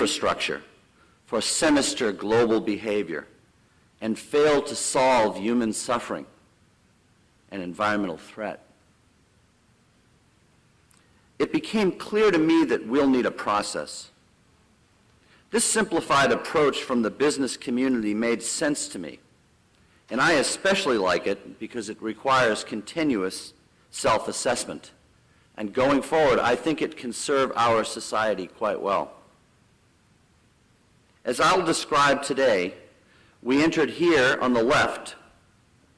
infrastructure for sinister global behavior and fail to solve human suffering and environmental threat. It became clear to me that we'll need a process. This simplified approach from the business community made sense to me, and I especially like it because it requires continuous self-assessment. And going forward, I think it can serve our society quite well. As I'll describe today, we entered here on the left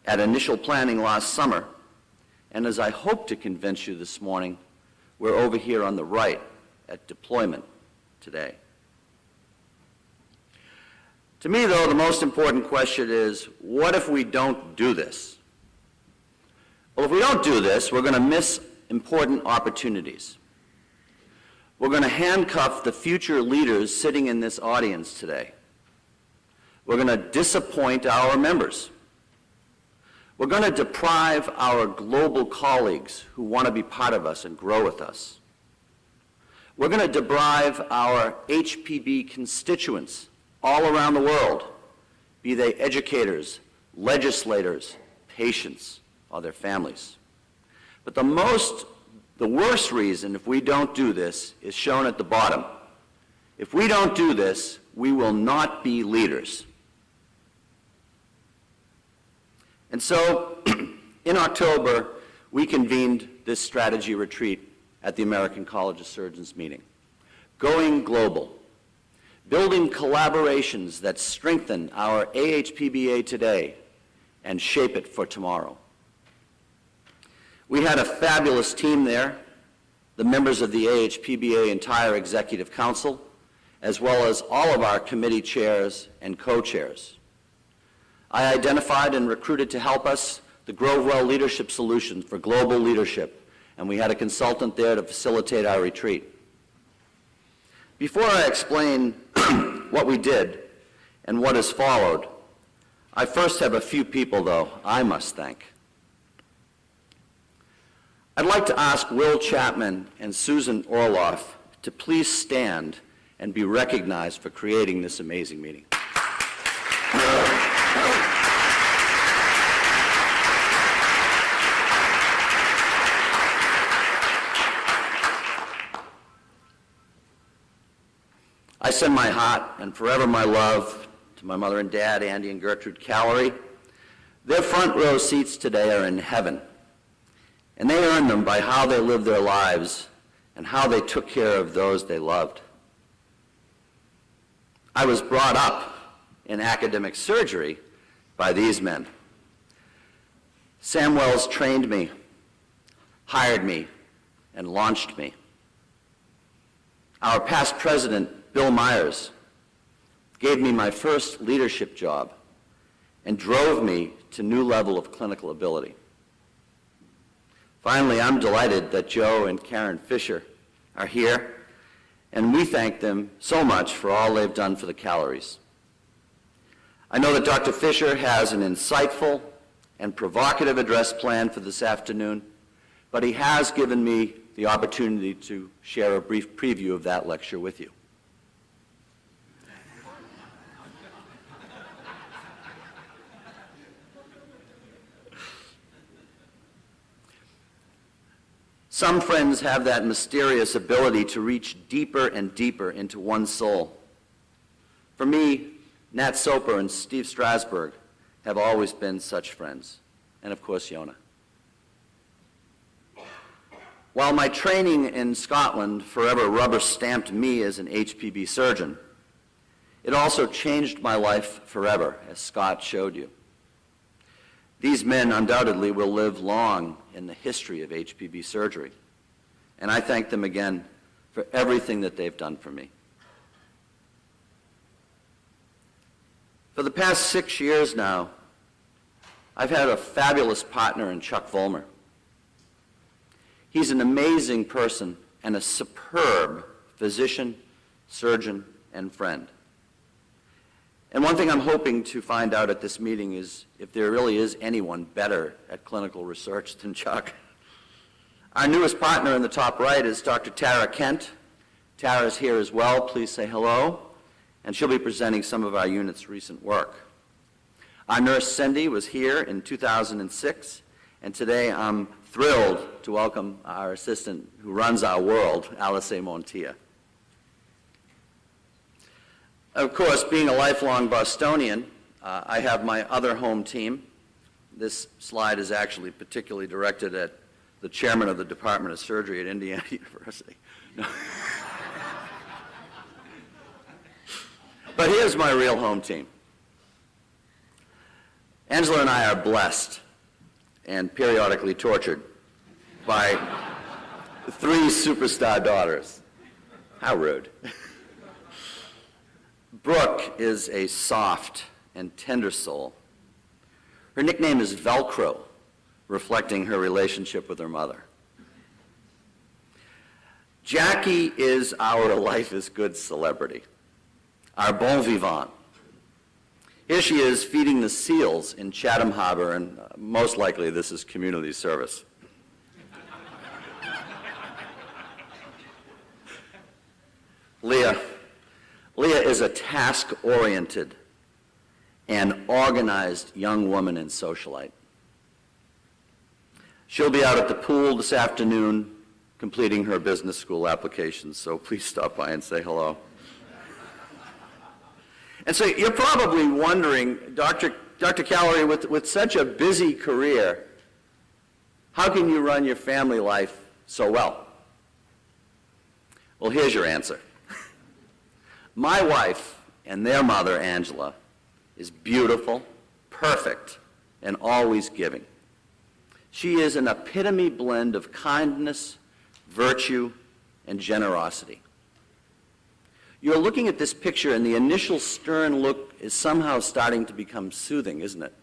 at initial planning last summer, and as I hope to convince you this morning, we're over here on the right at deployment today. To me, though, the most important question is, what if we don't do this? Well, if we don't do this, we're going to miss important opportunities. We're going to handcuff the future leaders sitting in this audience today. We're going to disappoint our members. We're going to deprive our global colleagues who want to be part of us and grow with us. We're going to deprive our HPB constituents all around the world, be they educators, legislators, patients, or their families. But the worst reason if we don't do this is shown at the bottom. If we don't do this, we will not be leaders. And so, in October, we convened this strategy retreat at the American College of Surgeons meeting. Going global, building collaborations that strengthen our AHPBA today and shape it for tomorrow. We had a fabulous team there, the members of the AHPBA entire Executive Council, as well as all of our committee chairs and co-chairs. I identified and recruited to help us the Grovewell Leadership Solutions for Global Leadership, and we had a consultant there to facilitate our retreat. Before I explain what we did and what has followed, I first have a few people, though, I must thank. I'd like to ask Will Chapman and Susan Orloff to please stand and be recognized for creating this amazing meeting. I send my heart and forever my love to my mother and dad, Andy and Gertrude Callery. Their front row seats today are in heaven, and they earned them by how they lived their lives and how they took care of those they loved. I was brought up in academic surgery by these men. Sam Wells trained me, hired me, and launched me. Our past president, Bill Myers, gave me my first leadership job and drove me to new level of clinical ability. Finally, I'm delighted that Joe and Karen Fisher are here, and we thank them so much for all they've done for the Callerys. I know that Dr. Fisher has an insightful and provocative address planned for this afternoon, but he has given me the opportunity to share a brief preview of that lecture with you. Some friends have that mysterious ability to reach deeper and deeper into one's soul. For me, Nat Soper and Steve Strasberg have always been such friends, and of course, Yona. While my training in Scotland forever rubber-stamped me as an HPB surgeon, it also changed my life forever, as Scott showed you. These men undoubtedly will live long in the history of HPB surgery, and I thank them again for everything that they've done for me. For the past 6 years now, I've had a fabulous partner in Chuck Vollmer. He's an amazing person and a superb physician, surgeon, and friend. And one thing I'm hoping to find out at this meeting is if there really is anyone better at clinical research than Chuck. Our newest partner in the top right is Dr. Tara Kent, Tara's here as well. Please say hello. And she'll be presenting some of our unit's recent work. Our nurse Cindy was here in 2006, and today I'm thrilled to welcome our assistant who runs our world, Alice Montilla. Of course, being a lifelong Bostonian, I have my other home team. This slide is actually particularly directed at the chairman of the Department of Surgery at Indiana University. No. But here's my real home team. Angela and I are blessed and periodically tortured by 3 superstar daughters. How rude. Brooke is a soft and tender soul. Her nickname is Velcro, reflecting her relationship with her mother. Jackie is our life is good celebrity, our bon vivant. Here she is feeding the seals in Chatham Harbor, and most likely this is community service. Leah is a task-oriented and organized young woman and socialite. She'll be out at the pool this afternoon completing her business school applications, so please stop by and say hello. And so you're probably wondering, Dr. Callery, with such a busy career, how can you run your family life so well? Well, here's your answer. My wife and their mother, Angela, is beautiful, perfect, and always giving. She is an epitome blend of kindness, virtue, and generosity. You're looking at this picture, and the initial stern look is somehow starting to become soothing, isn't it?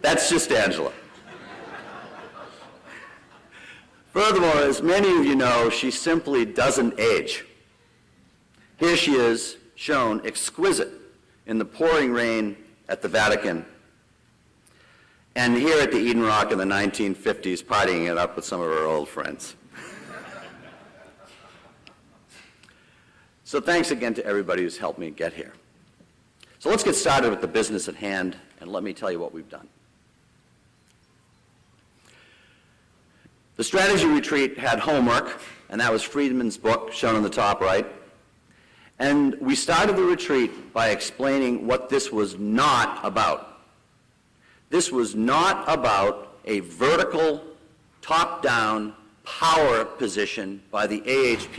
That's just Angela. Furthermore, as many of you know, she simply doesn't age. Here she is, shown exquisite in the pouring rain at the Vatican, and here at the Eden Rock in the 1950s, partying it up with some of her old friends. So thanks again to everybody who's helped me get here. So let's get started with the business at hand, and let me tell you what we've done. The strategy retreat had homework, and that was Friedman's book, shown on the top right. And we started the retreat by explaining what this was not about. This was not about a vertical, top-down power position by the AHP